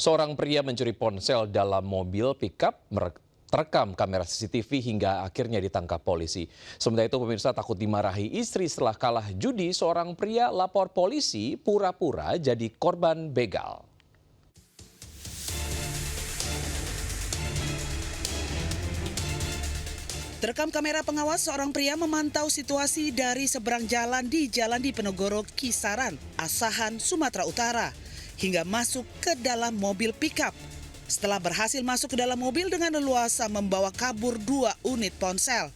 Seorang pria mencuri ponsel dalam mobil pickup terekam kamera CCTV hingga akhirnya ditangkap polisi. Sementara itu pemirsa, takut dimarahi istri setelah kalah judi, seorang pria lapor polisi pura-pura jadi korban begal. Terekam kamera pengawas, seorang pria memantau situasi dari seberang jalan di Jalan Diponegoro, Kisaran, Asahan, Sumatera Utara, hingga masuk ke dalam mobil pickup. Setelah berhasil masuk ke dalam mobil dengan leluasa membawa kabur 2 unit ponsel.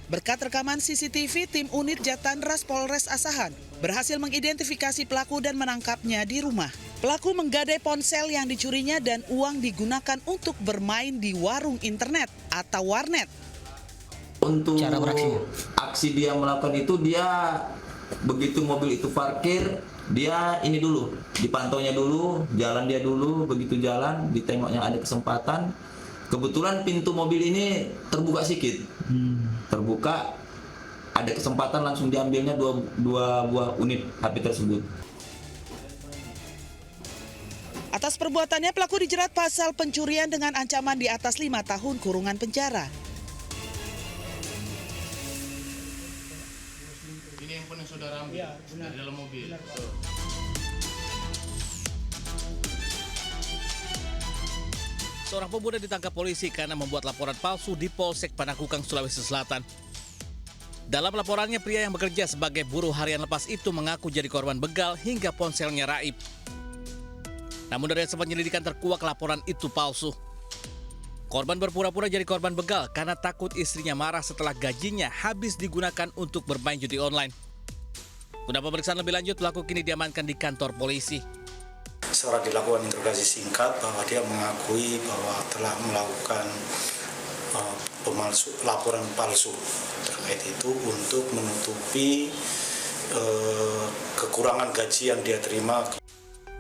Berkat rekaman CCTV, tim unit Jatandras Polres Asahan berhasil mengidentifikasi pelaku dan menangkapnya di rumah. Pelaku menggadai ponsel yang dicurinya dan uang digunakan untuk bermain di warung internet atau warnet. Untuk aksi dia melakukan itu, dia begitu mobil itu parkir, dia ini dulu, dipantaunya dulu, jalan dia dulu, begitu jalan, ditengoknya ada kesempatan. Kebetulan pintu mobil ini terbuka sedikit, terbuka, ada kesempatan langsung diambilnya dua buah unit HP tersebut. Atas perbuatannya, pelaku dijerat pasal pencurian dengan ancaman di atas 5 tahun kurungan penjara. Ini handphone yang saudara ambil dari dalam mobil. Seorang pemuda ditangkap polisi karena membuat laporan palsu di Polsek Panakukang, Sulawesi Selatan. Dalam laporannya, pria yang bekerja sebagai buruh harian lepas itu mengaku jadi korban begal hingga ponselnya raib. Namun dari hasil penyelidikan terkuak laporan itu palsu. Korban berpura-pura jadi korban begal karena takut istrinya marah setelah gajinya habis digunakan untuk bermain judi online. Guna pemeriksaan lebih lanjut, pelaku kini diamankan di kantor polisi. Setelah dilakukan interogasi singkat bahwa dia mengakui bahwa telah melakukan laporan palsu terkait itu untuk menutupi kekurangan gaji yang dia terima.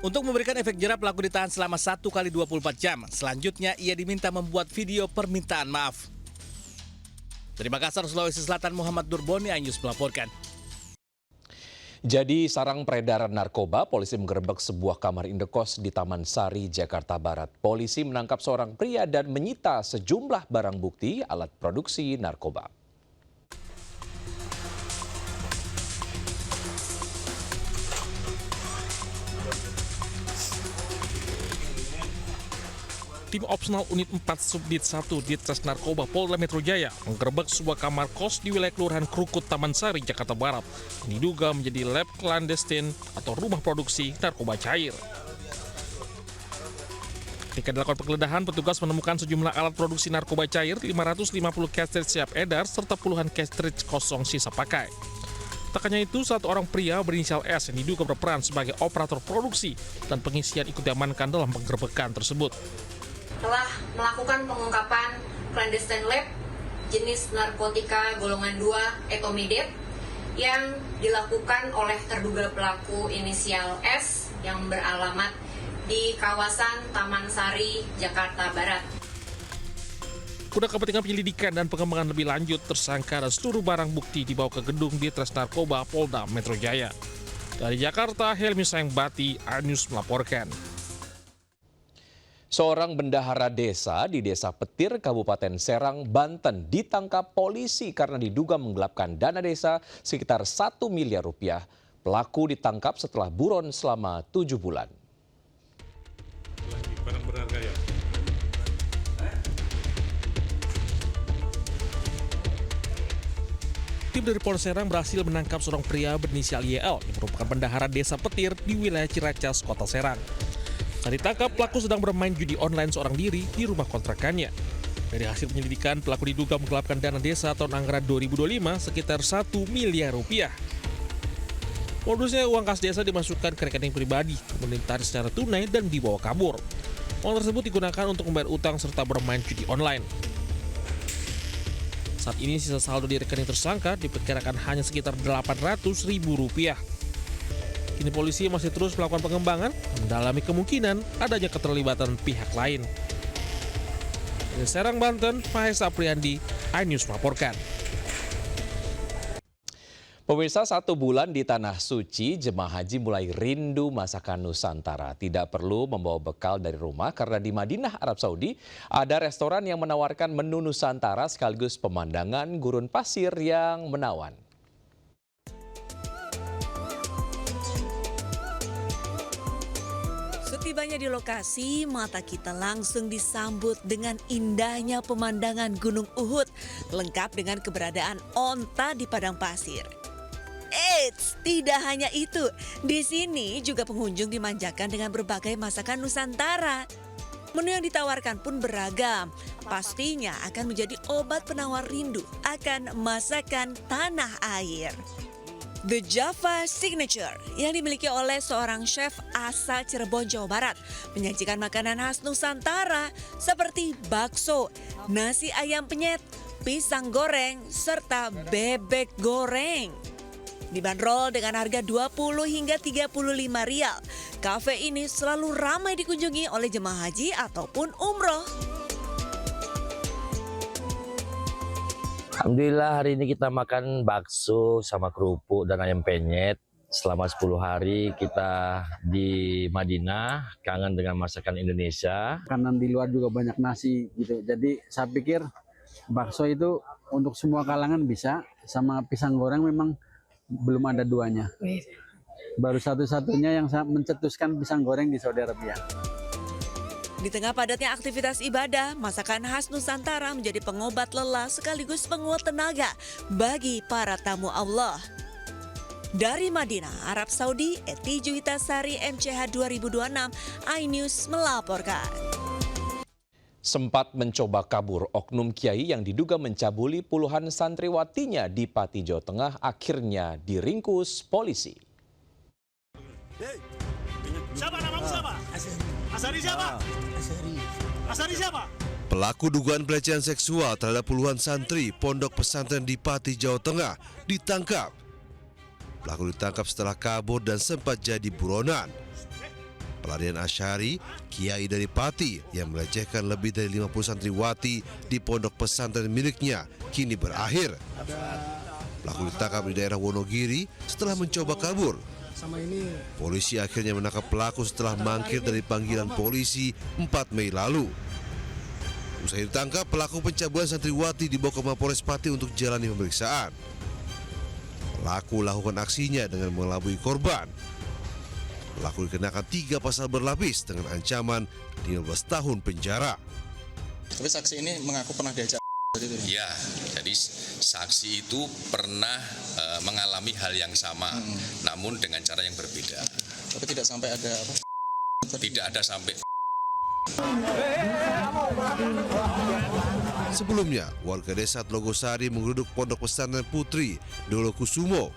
Untuk memberikan efek jerah, pelaku ditahan selama 1 kali 24 jam. Selanjutnya, ia diminta membuat video permintaan maaf. Dari Makassar, Sulawesi Selatan, Muhammad Durboni, iNews melaporkan. Jadi sarang peredaran narkoba, polisi menggerebek sebuah kamar indekos di Taman Sari, Jakarta Barat. Polisi menangkap seorang pria dan menyita sejumlah barang bukti alat produksi narkoba. Tim Opsional Unit 4 Subdit 1 Ditres Narkoba Polda Metro Jaya menggerebek sebuah kamar kos di wilayah Kelurahan Krukut, Taman Sari, Jakarta Barat. Yang diduga menjadi lab clandestine atau rumah produksi narkoba cair. Ketika dilakukan penggeledahan, petugas menemukan sejumlah alat produksi narkoba cair, 550 cartridge siap edar, serta puluhan cartridge kosong sisa pakai. Tak hanya itu, satu orang pria berinisial S yang diduga berperan sebagai operator produksi dan pengisian ikut diamankan dalam penggerebekan tersebut. Telah melakukan pengungkapan clandestine lab jenis narkotika golongan 2 etomidet yang dilakukan oleh terduga pelaku inisial S yang beralamat di kawasan Taman Sari, Jakarta Barat. Guna kepentingan penyelidikan dan pengembangan lebih lanjut, tersangka dan seluruh barang bukti dibawa ke gedung Ditres Narkoba Polda Metro Jaya. Dari Jakarta, Helmi Sayangbati, iNews melaporkan. Seorang bendahara desa di Desa Petir, Kabupaten Serang, Banten ditangkap polisi karena diduga menggelapkan dana desa sekitar 1 miliar rupiah. Pelaku ditangkap setelah buron selama 7 bulan. Tim dari Polres Serang berhasil menangkap seorang pria berinisial YL yang merupakan bendahara Desa Petir di wilayah Ciracas, Kota Serang. Saat ditangkap, pelaku sedang bermain judi online seorang diri di rumah kontrakannya. Dari hasil penyelidikan, pelaku diduga menggelapkan dana desa tahun anggaran 2025 sekitar 1 miliar rupiah. Modusnya, uang kas desa dimasukkan ke rekening pribadi, kemudian ditarik secara tunai dan dibawa kabur. Uang tersebut digunakan untuk membayar utang serta bermain judi online. Saat ini sisa saldo di rekening tersangka diperkirakan hanya sekitar Rp800.000. Kini polisi masih terus melakukan pengembangan, mendalami kemungkinan adanya keterlibatan pihak lain. Dari Serang, Banten, Mahesa Apriandi, iNews melaporkan. Pemirsa, 1 bulan di Tanah Suci, jemaah haji mulai rindu masakan Nusantara. Tidak perlu membawa bekal dari rumah karena di Madinah, Arab Saudi, ada restoran yang menawarkan menu Nusantara sekaligus pemandangan gurun pasir yang menawan. Setibanya di lokasi, mata kita langsung disambut dengan indahnya pemandangan Gunung Uhud, lengkap dengan keberadaan onta di padang pasir. Eits, tidak hanya itu. Di sini juga pengunjung dimanjakan dengan berbagai masakan Nusantara. Menu yang ditawarkan pun beragam. Pastinya akan menjadi obat penawar rindu akan masakan tanah air. The Java Signature yang dimiliki oleh seorang chef asal Cirebon, Jawa Barat menyajikan makanan khas Nusantara seperti bakso, nasi ayam penyet, pisang goreng, serta bebek goreng. Dibanderol dengan harga 20 hingga 35 rial. Kafe ini selalu ramai dikunjungi oleh jemaah haji ataupun umroh. Alhamdulillah hari ini kita makan bakso sama kerupuk dan ayam penyet. Selama 10 hari kita di Madinah, kangen dengan masakan Indonesia. Kanan di luar juga banyak nasi gitu. Jadi saya pikir bakso itu untuk semua kalangan bisa. Sama pisang goreng memang belum ada duanya. Baru satu-satunya yang mencetuskan pisang goreng di Saudi Arabia. Di tengah padatnya aktivitas ibadah, masakan khas Nusantara menjadi pengobat lelah sekaligus penguat tenaga bagi para tamu Allah. Dari Madinah, Arab Saudi, Eti Juhitasari, MCH 2026, iNews melaporkan. Sempat mencoba kabur, oknum kiai yang diduga mencabuli puluhan santriwatinya di Pati, Jawa Tengah akhirnya diringkus polisi. Siapa namamu siapa? Asari siapa? Asari siapa? Pelaku dugaan pelecehan seksual terhadap puluhan santri pondok pesantren di Pati, Jawa Tengah ditangkap. Pelaku ditangkap setelah kabur dan sempat jadi buronan. Pelarian Asy'ari, kiai dari Pati yang melecehkan lebih dari 50 santriwati di pondok pesantren miliknya, kini berakhir. Pelaku ditangkap di daerah Wonogiri setelah mencoba kabur. Polisi akhirnya menangkap pelaku setelah mangkir dari panggilan polisi 4 Mei lalu. Usai ditangkap, pelaku pencabulan santriwati dibawa ke Mapolres Pati untuk jalani pemeriksaan. Pelaku lakukan aksinya dengan mengelabui korban. Pelaku dikenakan 3 pasal berlapis dengan ancaman 15 tahun penjara. Tapi saksi ini mengaku pernah diajak. Ya, jadi saksi itu pernah mengalami hal yang sama, namun dengan cara yang berbeda. Tapi tidak sampai ada apa? Tidak ada sampai. Sebelumnya, warga desa Tlogosari menggeruduk pondok pesantren Putri Dolokusumo.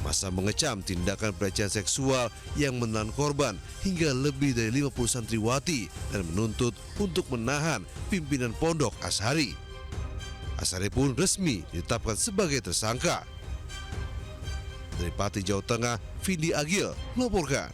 Masa mengecam tindakan pelecehan seksual yang menelan korban hingga lebih dari 50 santriwati dan menuntut untuk menahan pimpinan pondok Asy'ari. Asy'ari pun resmi ditetapkan sebagai tersangka. Dari Pati, Jawa Tengah, Vindi Agil melaporkan.